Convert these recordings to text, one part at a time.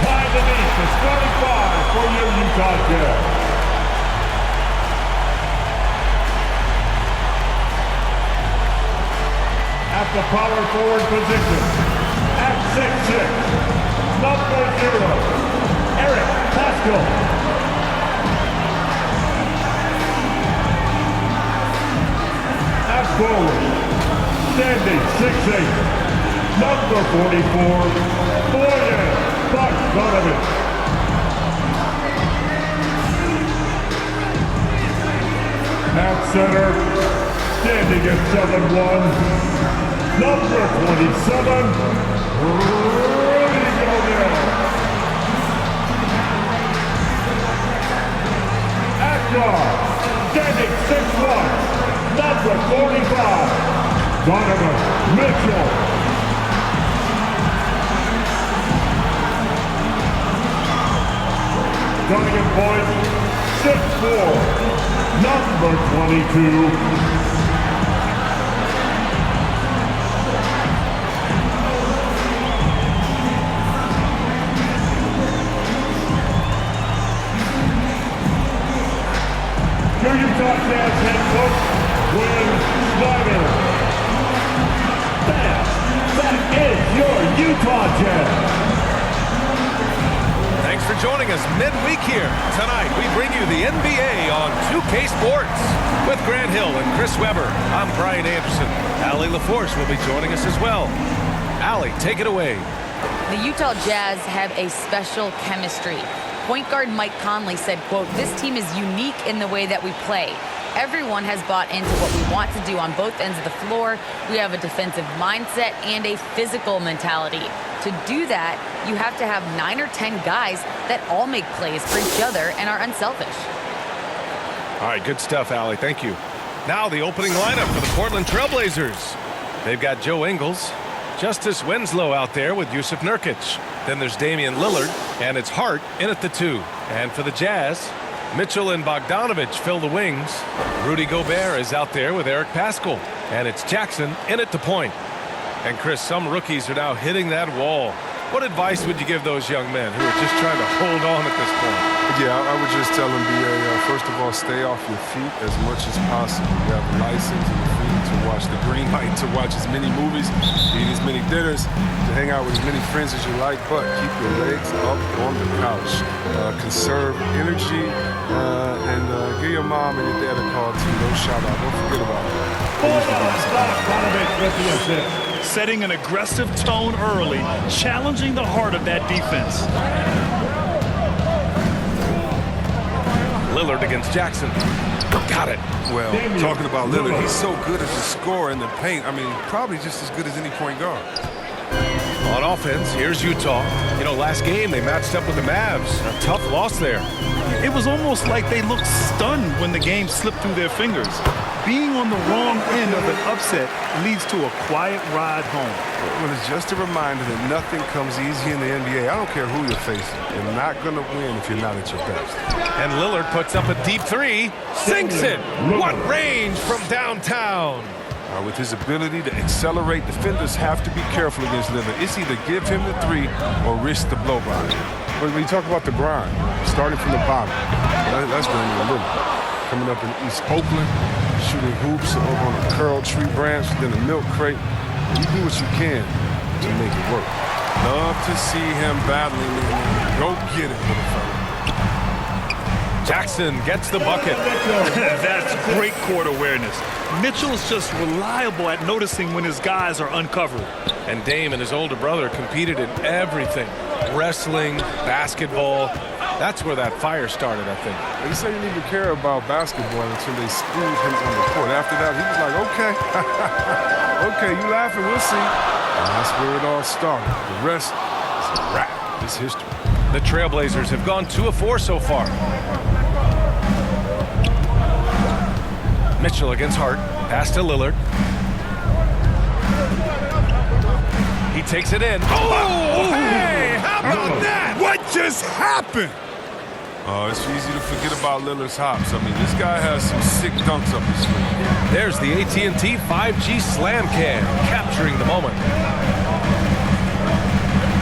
Behind the knee, the starting five for your Utah Jazz. At the power forward position, at 6'6", number 0, Eric Paschall. At forward, standing 6'8", number 44, Bojan Bogdanovic. At center, standing at 7'1", number 27, Rudy Gobert. At guard, standing 6'1", number 45, Donovan Mitchell. Running at point, 6'4", number 22, your Utah Jazz head coach, Quinn Snyder. That is your Utah Jazz. Thanks for joining us midweek here. Tonight, we bring you the NBA on 2K Sports. With Grant Hill and Chris Webber, I'm Brian Anderson. Allie LaForce will be joining us as well. Allie, take it away. The Utah Jazz have a special chemistry. Point guard Mike Conley said, quote, "This team is unique in the way that we play. Everyone has bought into what we want to do on both ends of the floor. We have a defensive mindset and a physical mentality. To do that, you have to have 9 or 10 guys that all make plays for each other and are unselfish." All right, good stuff, Allie. Thank you. Now the opening lineup for the Portland Trailblazers. They've got Joe Ingles, Justice Winslow out there with Jusuf Nurkic. Then there's Damian Lillard, and it's Hart in at the 2. And for the Jazz, Mitchell and Bogdanovic fill the wings. Rudy Gobert is out there with Eric Paschall. And it's Jackson in at the point. And Chris, some rookies are now hitting that wall. What advice would you give those young men who are just trying to hold on at this point? Yeah, I would just tell them, first of all, stay off your feet as much as possible. You have a license and a fee to watch the green light, to watch as many movies, eat as many dinners, to hang out with as many friends as you like, but keep your legs up on the couch. Conserve energy, and give your mom and your dad a call, too. Don't shout out. Don't forget about it. Setting an aggressive tone early, challenging the heart of that defense. Lillard against Jackson. Got it. Well, talking about Lillard, he's so good as a scorer in the paint. I mean, probably just as good as any point guard. On offense, here's Utah. You know, last game they matched up with the Mavs. A tough loss there. It was almost like they looked stunned when the game slipped through their fingers. Being on the wrong end of an upset leads to a quiet ride home. Well, it's just a reminder that nothing comes easy in the NBA. I don't care who you're facing. You're not going to win if you're not at your best. And Lillard puts up a deep 3. Sinks it. What range from downtown. With his ability to accelerate, defenders have to be careful against Lillard. It's either give him the 3 or risk the blow by. But when you talk about the grind, starting from the bottom, that's Damian Lillard. Coming up in East Oakland, shooting hoops over on a curled tree branch, then a milk crate. You do what you can to make it work. Love to see him battling. Go get it, little fella. Jackson gets the bucket. That's great court awareness. Mitchell's just reliable at noticing when his guys are uncovered. And Dame and his older brother competed in everything. Wrestling, basketball. That's where that fire started, I think. He said he didn't even care about basketball until they schooled him on the court. After that, he was like, okay. Okay, you laughing, we'll see. And that's where it all started. The rest is a wrap. It's history. The Trailblazers have gone 2 of 4 so far. Mitchell against Hart. Pass to Lillard. He takes it in. Oh, hey, how about that? What just happened? Oh, it's easy to forget about Lillard's hops. I mean, this guy has some sick dunks up his sleeve. There's the AT&T 5G Slam Cam, capturing the moment.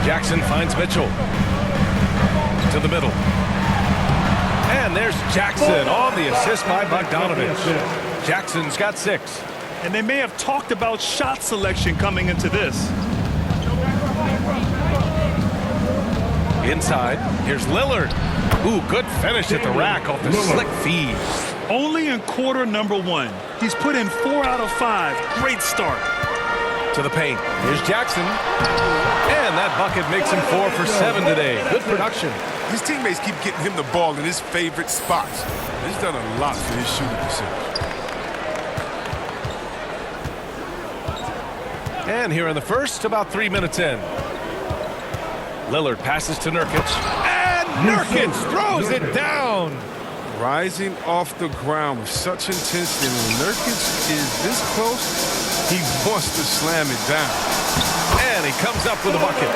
Jackson finds Mitchell. to the middle. And there's Jackson on the assist by Bogdanovich. Jackson's got 6. And they may have talked about shot selection coming into this. Inside, here's Lillard. Ooh, good finish at the rack off the slick feed. Only in quarter number 1. He's put in 4 out of 5. Great start. To the paint. Here's Jackson. And that bucket makes him 4 for 7 today. Good production. His teammates keep getting him the ball in his favorite spots. He's done a lot for his shooting percentage. And here in the first, about 3 minutes in. Lillard passes to Nurkic. And Nurkic throws it down. Rising off the ground with such intensity. When Nurkic is this close, he wants to slam it down. And he comes up with a bucket.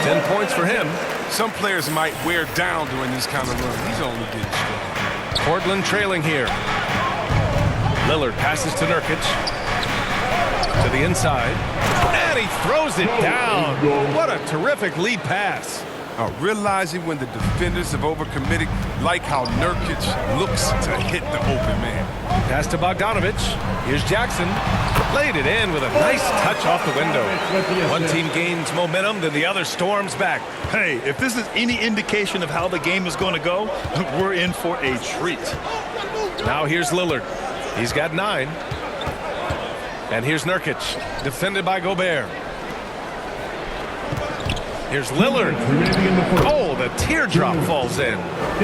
10 points for him. Some players might wear down during this kind of run. He's only getting strong. Portland trailing here. Lillard passes to Nurkic. To the inside. And he throws it down. What a terrific lead pass. Realizing when the defenders have overcommitted, like how Nurkic looks to hit the open man. Pass to Bogdanovich. Here's Jackson. Laid it in with a nice touch off the window. One team gains momentum, then the other storms back. Hey, if this is any indication of how the game is going to go, we're in for a treat. Now here's Lillard. He's got 9. And here's Nurkic, defended by Gobert. Here's Lillard. Oh, the teardrop falls in.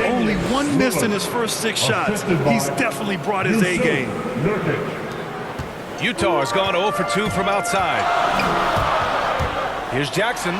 Only 1 miss in his first 6 shots. He's definitely brought his A game. Utah has gone 0 for 2 from outside. Here's Jackson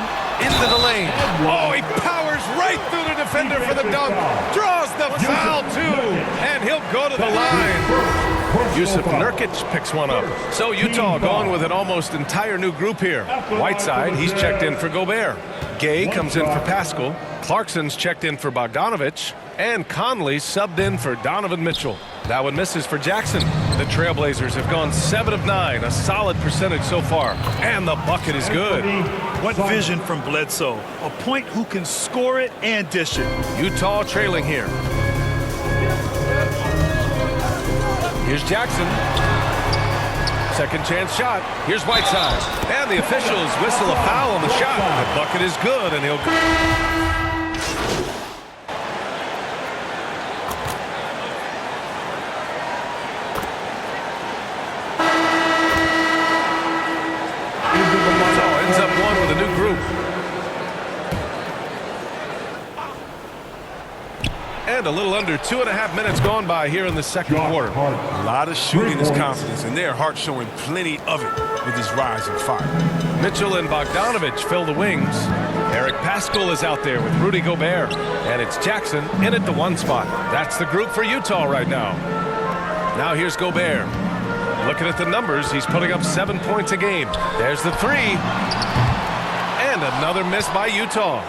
into the lane. Oh, he powers right through the defender for the dunk. Draws the foul, too. And he'll go to the line. Jusuf Nurkic picks one up. So Utah going with an almost entire new group here. Whiteside, he's checked in for Gobert. Gay comes in for Pascal. Clarkson's checked in for Bogdanovich. And Conley subbed in for Donovan Mitchell. That one misses for Jackson. The Trailblazers have gone 7 of 9, a solid percentage so far. And the bucket is good. What vision from Bledsoe. A point who can score it and dish it. Utah trailing here. Here's Jackson. Second chance shot. Here's Whiteside. And the officials whistle a foul on the shot. The bucket is good, and he'll go. Utah ends up one with a new group. And a little under 2.5 minutes gone by here in the second quarter. A lot of shooting is confidence, and their Hart showing plenty of it with his rise in fire. Mitchell and Bogdanovich fill the wings. Eric Pascal is out there with Rudy Gobert. And it's Jackson in at the 1 spot. That's the group for Utah right now. Now here's Gobert. Looking at the numbers, he's putting up 7 points a game. There's the 3. And another miss by Utah.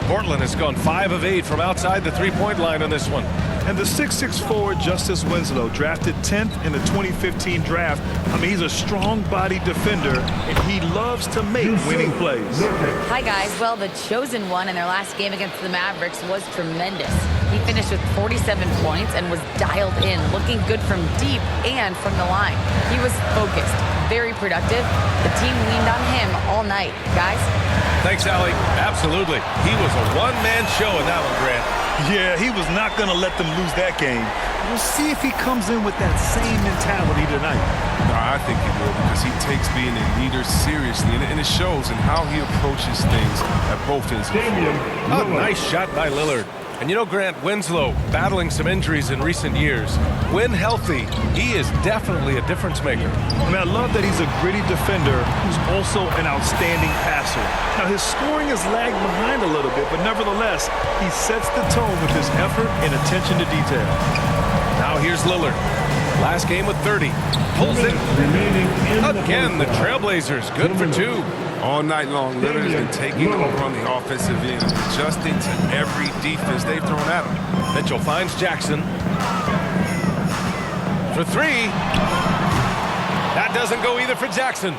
Portland has gone 5 of 8 from outside the 3-point line on this one. And the 6'6" forward Justice Winslow, drafted 10th in the 2015 draft. I mean, he's a strong-bodied defender, and he loves to make winning plays. Hi, guys. Well, the chosen one in their last game against the Mavericks was tremendous. He finished with 47 points and was dialed in, looking good from deep and from the line. He was focused, very productive. The team leaned on him all night. Guys? Thanks, Allie. Absolutely. He was a one-man show in that one, Grant. Yeah, he was not going to let them lose that game. We'll see if he comes in with that same mentality tonight. No, I think he will, because he takes being a leader seriously, and it shows in how he approaches things at both ends. A nice shot by Lillard. And you know, Grant, Winslow battling some injuries in recent years. When healthy, he is definitely a difference maker. I mean, I love that he's a gritty defender who's also an outstanding passer. Now, his scoring has lagged behind a little bit, but nevertheless, he sets the tone with his effort and attention to detail. Now here's Lillard. Last game with 30. Pulls it. Again, the Trailblazers good for 2. All night long, Lillard has been taking over on the offensive end, adjusting to every defense they've thrown at him. Mitchell finds Jackson. For 3. That doesn't go either for Jackson.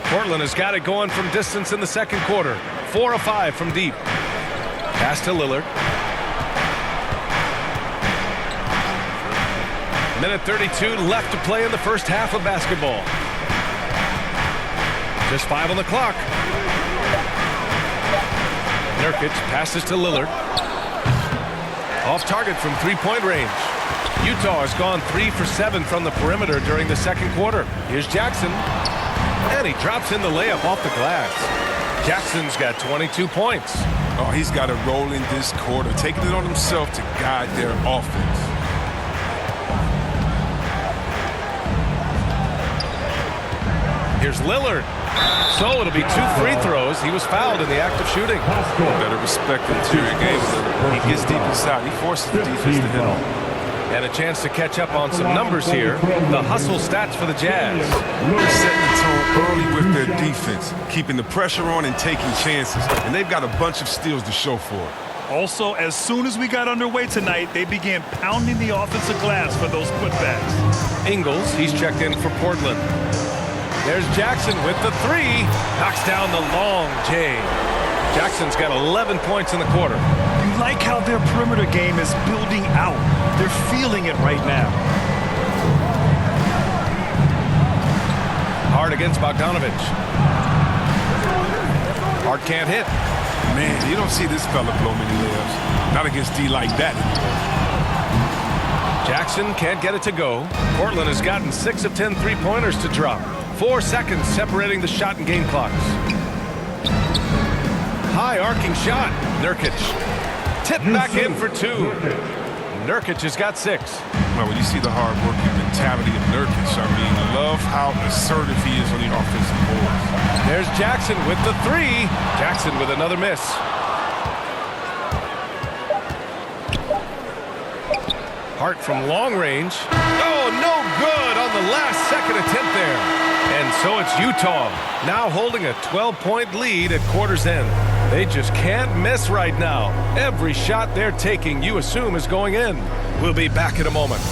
Portland has got it going from distance in the second quarter. 4 of 5 from deep. Pass to Lillard. Minute 32 left to play in the first half of basketball. Just 5 on the clock. Nurkic passes to Lillard. Off target from three-point range. Utah has gone 3 for 7 from the perimeter during the second quarter. Here's Jackson. And he drops in the layup off the glass. Jackson's got 22 points. Oh, he's got a role in this quarter, taking it on himself to guide their offense. Here's Lillard. So it'll be 2 free throws. He was fouled in the act of shooting. Better respect the interior game. He gets deep inside. He forces the defense to hit him. And a chance to catch up on some numbers here. The hustle stats for the Jazz. They're setting the tone early with their defense, keeping the pressure on and taking chances. And they've got a bunch of steals to show for it. Also, as soon as we got underway tonight, they began pounding the offensive glass for those putbacks. Ingles, he's checked in for Portland. There's Jackson with the 3. Knocks down the long J. Jackson's got 11 points in the quarter. You like how their perimeter game is building out. They're feeling it right now. Hard against Bogdanovich. Hard can't hit. Man, you don't see this fella blow many layups. Not against D like that. Jackson can't get it to go. Portland has gotten 6 of 10 three-pointers to drop. 4 seconds separating the shot and game clocks. High arcing shot. Nurkic. Tip back in for 2. Nurkic has got 6. Well, when you see the hard work and mentality of Nurkic, I mean, love how assertive he is on the offensive boards. There's Jackson with the 3. Jackson with another miss. Hart from long range. Oh, no good on the last second attempt there. And so it's Utah now holding a 12-point lead at quarter's end. They just can't miss right now. Every shot they're taking, you assume, is going in. We'll be back in a moment.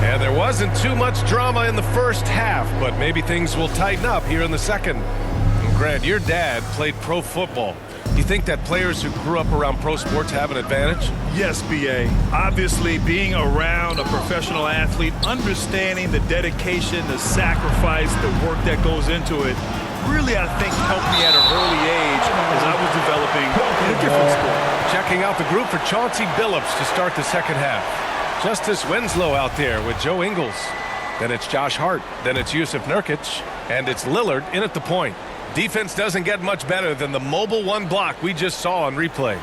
And there wasn't too much drama in the first half, but maybe things will tighten up here in the second. Grant, your dad played pro football. You think that players who grew up around pro sports have an advantage? Yes, B.A. Obviously, being around a professional athlete, understanding the dedication, the sacrifice, the work that goes into it, really, I think, helped me at an early age as I was developing in a different sport. Checking out the group for Chauncey Billups to start the second half. Justice Winslow out there with Joe Ingles. Then it's Josh Hart. Then it's Jusuf Nurkic. And it's Lillard in at the point. Defense doesn't get much better than the mobile 1 block we just saw on replay.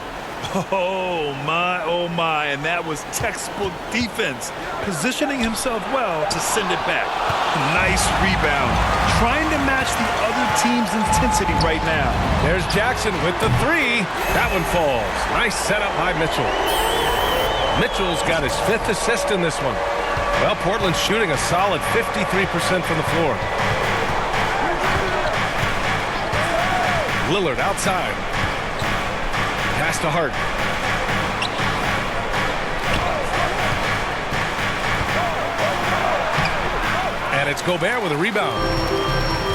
Oh, my, and that was textbook defense. Positioning himself well to send it back. Nice rebound. Trying to match the other team's intensity right now. There's Jackson with the 3. That one falls. Nice setup by Mitchell. Mitchell's got his 5th assist in this one. Well, Portland's shooting a solid 53% from the floor. Lillard outside. Pass to Hart. And it's Gobert with a rebound.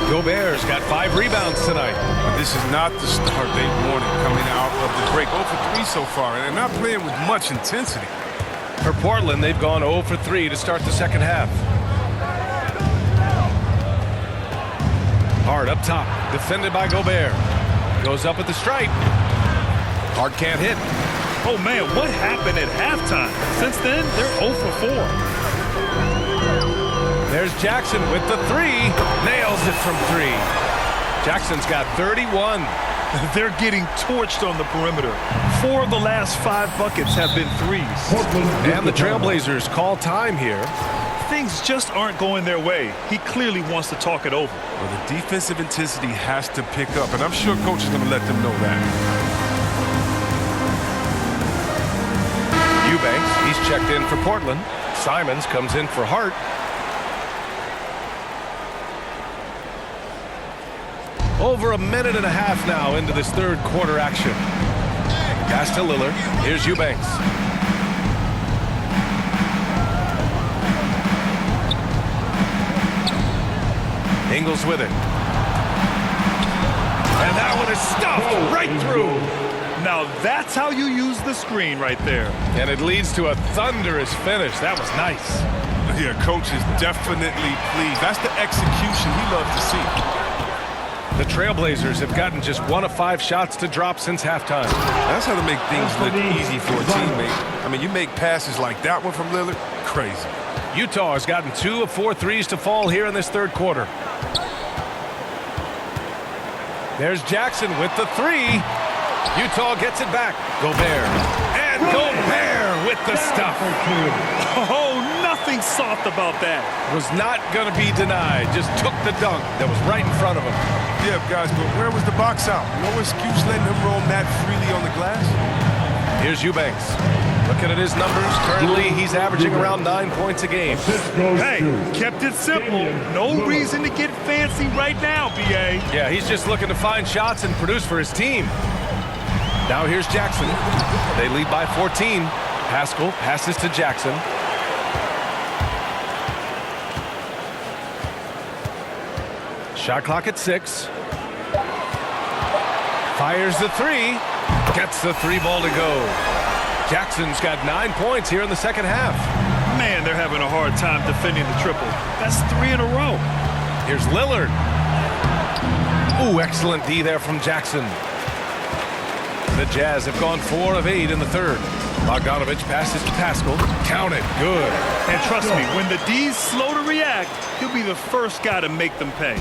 Gobert's got 5 rebounds tonight. But this is not the start they wanted coming out of the break. 0 for 3 so far, and they're not playing with much intensity. For Portland, they've gone 0 for 3 to start the second half. Hart up top, defended by Gobert. Goes up at the stripe. Hart can't hit. Oh, man, what happened at halftime? Since then, they're 0 for 4. There's Jackson with the 3. Nails it from 3. Jackson's got 31. They're getting torched on the perimeter. 4 of the last 5 buckets have been threes. And the Trailblazers call time here. Things just aren't going their way. He clearly wants to talk it over. Well, the defensive intensity has to pick up, and I'm sure coach is going to let them know that. Eubanks, he's checked in for Portland. Simons comes in for Hart. Over a minute and a half now into this third quarter action. Pass to Lillard. Here's Eubanks. Ingles with it. And that one is stuffed right through. Now that's how you use the screen right there. And it leads to a thunderous finish. That was nice. Yeah, coach is definitely pleased. That's the execution he loves to see. The Trailblazers have gotten just 1 of 5 shots to drop since halftime. That's how to make things look easy for a teammate. I mean, you make passes like that one from Lillard, crazy. Utah has gotten 2 of 4 threes to fall here in this third quarter. There's Jackson with the 3. Utah gets it back. Gobert. And Gobert with the stuff. Oh, nothing soft about that. Was not going to be denied. Just took the dunk that was right in front of him. Yeah, guys, but where was the box out? No excuse letting him roam that freely on the glass. Here's Eubanks. Looking at his numbers, currently he's averaging around 9 points a game. Hey, kept it simple. No reason to get fancy right now, B.A. Yeah, he's just looking to find shots and produce for his team. Now here's Jackson. They lead by 14. Pascal passes to Jackson. Shot clock at 6. Fires the 3. Gets the 3 ball to go. Jackson's got 9 points here in the second half. Man, they're having a hard time defending the triple. That's 3 in a row. Here's Lillard. Ooh, excellent D there from Jackson. The Jazz have gone 4 of 8 in the third. Bogdanovich passes to Pascal. Count it. Good. And trust me, when the D's slow to react, he'll be the first guy to make them pay.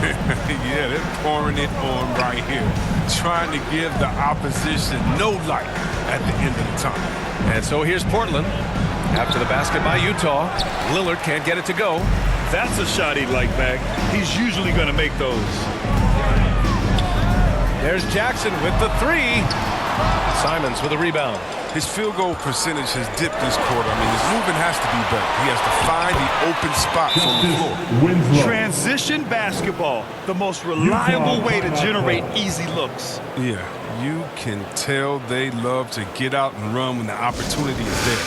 Yeah, they're pouring it on right here. Trying to give the opposition no light at the end of the time. And so here's Portland. After the basket by Utah, Lillard can't get it to go. That's a shot he'd like back. He's usually going to make those. There's Jackson with the 3. Simons with a rebound. His field goal percentage has dipped this quarter. I mean, his movement has to be better. He has to find the open spots on the floor. Transition basketball, the most reliable way to generate easy looks. Yeah, you can tell they love to get out and run when the opportunity is there.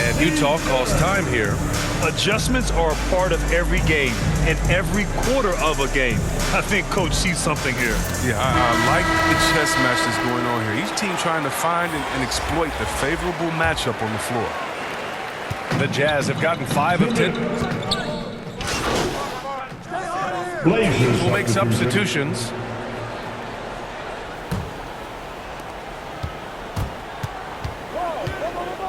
And Utah calls time here. Adjustments are a part of every game and every quarter of a game. I think Coach sees something here. Yeah, I like the chess match that's going on here. Each team trying to find and exploit the favorable matchup on the floor. The Jazz have gotten 5 of 10. Teams will make substitutions.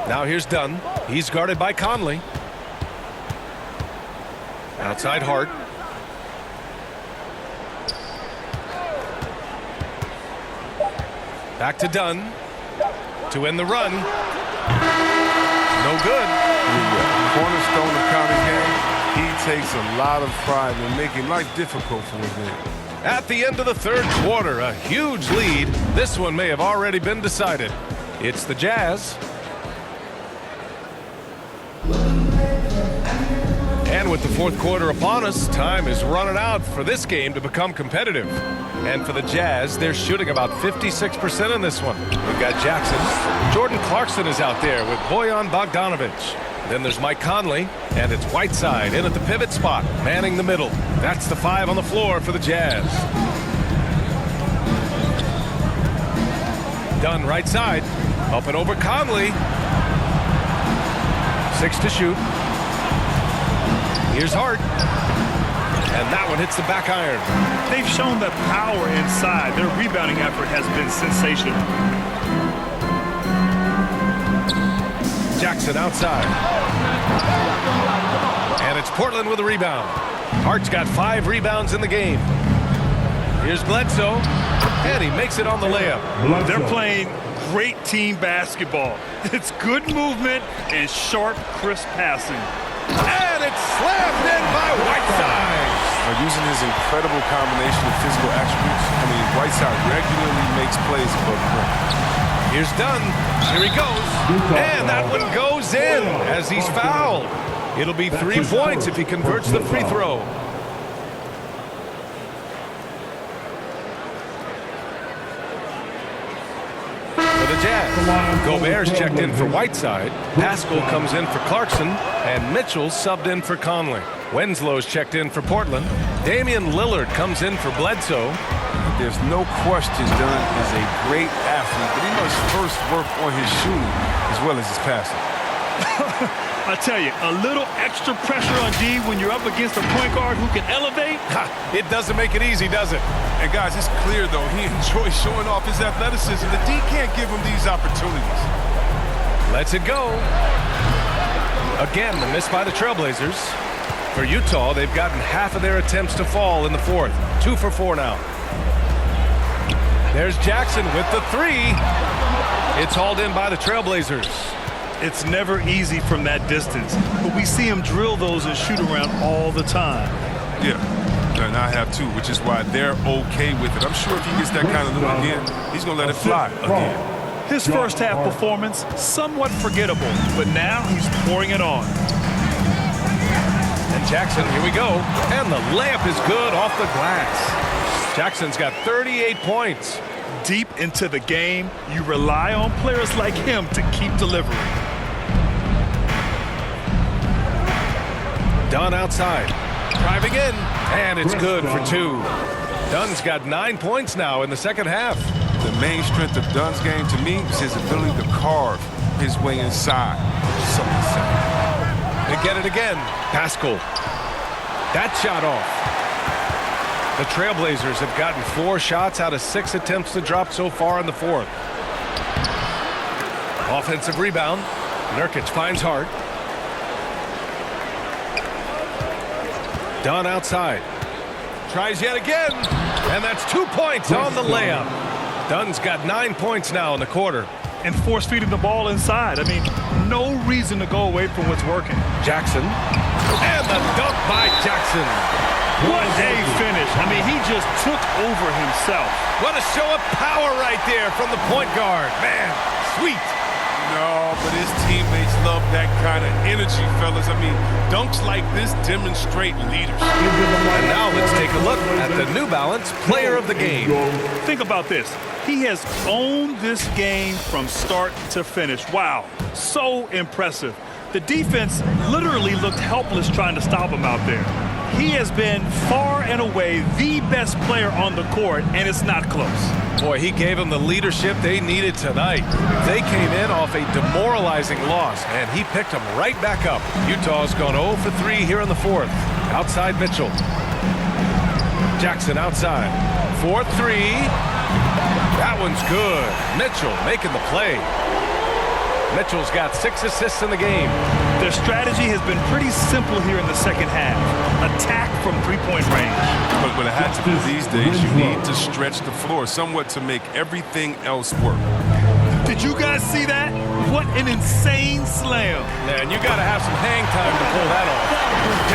Now here's Dunn. He's guarded by Conley. Outside Hart. Back to Dunn to end the run. No good. Cornerstone of Conley's game. He takes a lot of pride in making life difficult for him. At the end of the third quarter, a huge lead. This one may have already been decided. It's the Jazz. And with the fourth quarter upon us, time is running out for this game to become competitive. And for the Jazz, they're shooting about 56% in this one. We've got Jackson. Jordan Clarkson is out there with Bojan Bogdanovich. Then there's Mike Conley, and it's Whiteside in at the pivot spot, manning the middle. That's the 5 on the floor for the Jazz. Dunn right side, up and over Conley. 6 to shoot. Here's Hart. And that one hits the back iron. They've shown the power inside. Their rebounding effort has been sensational. Jackson outside. And it's Portland with a rebound. Hart's got 5 rebounds in the game. Here's Bledsoe. And he makes it on the layup. They're playing great team basketball. It's good movement and sharp, crisp passing. And it's slammed in by Whiteside. Using his incredible combination of physical attributes, I mean, Whiteside regularly makes plays above the rim. Here's Dunn. Here he goes. And that one goes in as he's fouled. It'll be 3 points if he converts the free throw. line. Gobert's checked in for Whiteside. Pascal comes in for Clarkson. And Mitchell subbed in for Conley. Winslow's checked in for Portland. Damian Lillard comes in for Bledsoe. There's no question Dunn is a great athlete, but he must first work on his shooting as well as his passing. I tell you, a little extra pressure on D when you're up against a point guard who can elevate. It doesn't make it easy, does it? And guys, it's clear though, he enjoys showing off his athleticism. The D can't give him these opportunities. Lets it go. Again, the miss by the Trailblazers. For Utah, they've gotten half of their attempts to fall in the fourth. 2 for 4 now. There's Jackson with the three. It's hauled in by the Trailblazers. It's never easy from that distance, but we see him drill those and shoot around all the time. Yeah, and I have too, which is why they're okay with it. I'm sure if he gets that kind of look again, he's going to let it fly again. His first half performance, somewhat forgettable, but now he's pouring it on. And Jackson, here we go. And the layup is good off the glass. Jackson's got 38 points. Deep into the game, you rely on players like him to keep delivering. Dunn outside. Driving in. And it's good for 2. Dunn's got 9 points now in the second half. The main strength of Dunn's game to me is his ability to carve his way inside. So insane. They get it again. Pascal. That shot off. The Trailblazers have gotten 4 shots out of 6 attempts to drop so far in the fourth. Offensive rebound. Nurkic finds Hart. Dunn outside. Tries yet again. And that's 2 points on the layup. Dunn's got 9 points now in the quarter. And force feeding the ball inside. I mean, no reason to go away from what's working. Jackson. And the dunk by Jackson. What a finish. I mean, he just took over himself. What a show of power right there from the point guard. Man, sweet. No, but his teammates love that kind of energy, fellas. I mean, dunks like this demonstrate leadership. And now let's take a look at the New Balance Player of the Game. Think about this. He has owned this game from start to finish. Wow, so impressive. The defense literally looked helpless trying to stop him out there. He has been far and away the best player on the court, and it's not close. Boy, he gave them the leadership they needed tonight. They came in off a demoralizing loss, and he picked them right back up. Utah's gone 0 for 3 here in the fourth. Outside Mitchell. Jackson outside. 4-3. That one's good. Mitchell making the play. Mitchell's got 6 assists in the game. Their strategy has been pretty simple here in the second half. Attack from three-point range. But what it had to do these days, you need to stretch the floor somewhat to make everything else work. Did you guys see that? What an insane slam. Man, you got to have some hang time to pull that off.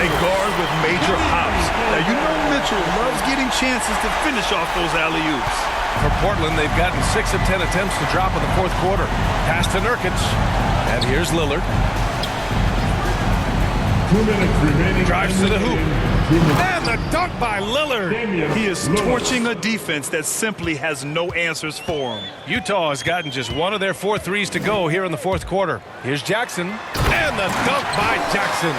A guard with major hops. Now, you know Mitchell loves getting chances to finish off those alley-oops. For Portland, they've gotten 6 of 10 attempts to drop in the fourth quarter. Pass to Nurkic. And here's Lillard. 2 minutes remaining. Drives to the hoop. And the dunk by Lillard. He is torching a defense that simply has no answers for him. Utah has gotten just 1 of their 4 threes to go here in the fourth quarter. Here's Jackson. And the dunk by Jackson.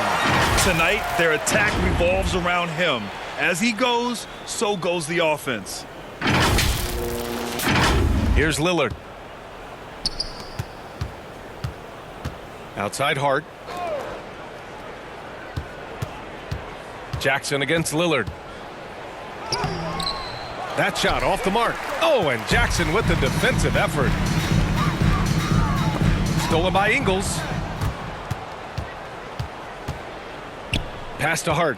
Tonight, their attack revolves around him. As he goes, so goes the offense. Here's Lillard. Outside Hart. Jackson against Lillard. That shot off the mark. Oh, and Jackson with the defensive effort. Stolen by Ingles. Pass to Hart.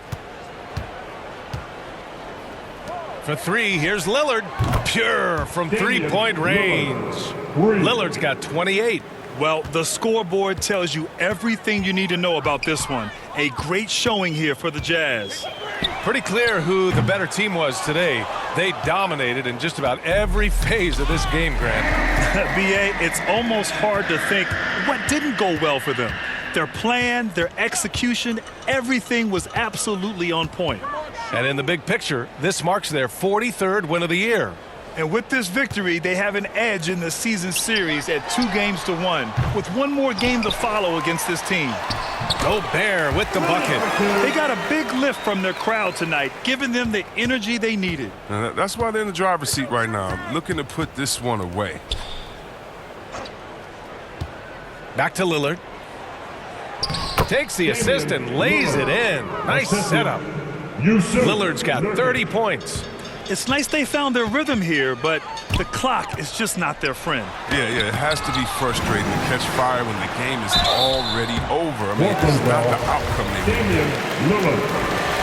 For 3, here's Lillard. Pure from three-point range. Lillard's got 28. Well, the scoreboard tells you everything you need to know about this one. A great showing here for the Jazz. Pretty clear who the better team was today. They dominated in just about every phase of this game, Grant. B.A., it's almost hard to think what didn't go well for them. Their plan, their execution, everything was absolutely on point. And in the big picture, this marks their 43rd win of the year. And with this victory, they have an edge in the season series at 2-1, with one more game to follow against this team. Gobert with the bucket. They got a big lift from their crowd tonight, giving them the energy they needed. That's why they're in the driver's seat right now, looking to put this one away. Back to Lillard. Takes the assist and lays it in. Nice setup. Lillard's got 30 points. It's nice they found their rhythm here, but the clock is just not their friend. Yeah, it has to be frustrating to catch fire when the game is already over. I mean, it's not the outcome they need. Damian Lillard.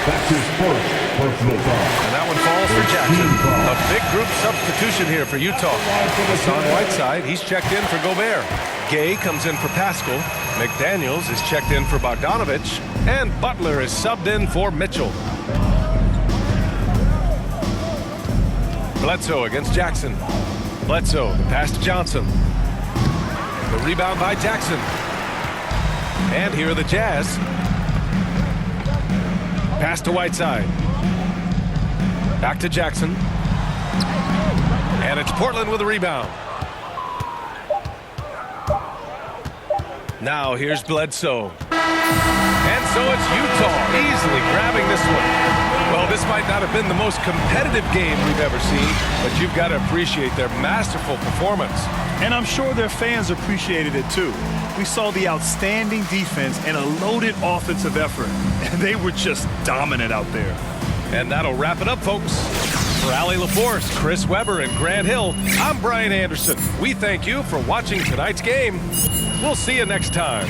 That's his first personal foul. And that one falls for Jackson. A big group substitution here for Utah. Hassan Whiteside, he's checked in for Gobert. Gay comes in for Pascal. McDaniels is checked in for Bogdanovich. And Butler is subbed in for Mitchell. Bledsoe against Jackson. Bledsoe, the pass to Johnson. The rebound by Jackson. And here are the Jazz. Pass to Whiteside. Back to Jackson. And it's Portland with a rebound. Now here's Bledsoe. And so it's Utah easily grabbing this one. Well, this might not have been the most competitive game we've ever seen, but you've got to appreciate their masterful performance. And I'm sure their fans appreciated it too. We saw the outstanding defense and a loaded offensive effort, and they were just dominant out there. And that'll wrap it up, folks. For Allie LaForce, Chris Webber, and Grant Hill, I'm Brian Anderson. We thank you for watching tonight's game. We'll see you next time.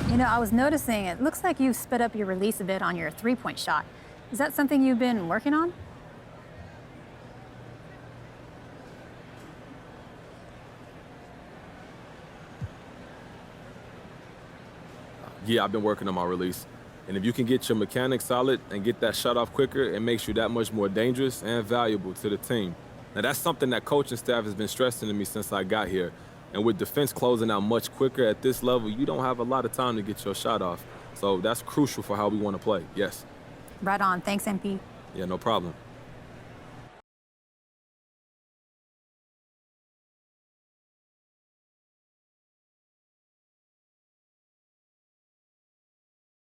You know, I was noticing it looks like you've sped up your release a bit on your three-point shot. Is that something you've been working on? Yeah, I've been working on my release. And if you can get your mechanics solid and get that shot off quicker, it makes you that much more dangerous and valuable to the team. Now, that's something that coaching staff has been stressing to me since I got here. And with defense closing out much quicker at this level, you don't have a lot of time to get your shot off. So that's crucial for how we want to play, yes. Right on. Thanks, MP. Yeah, no problem.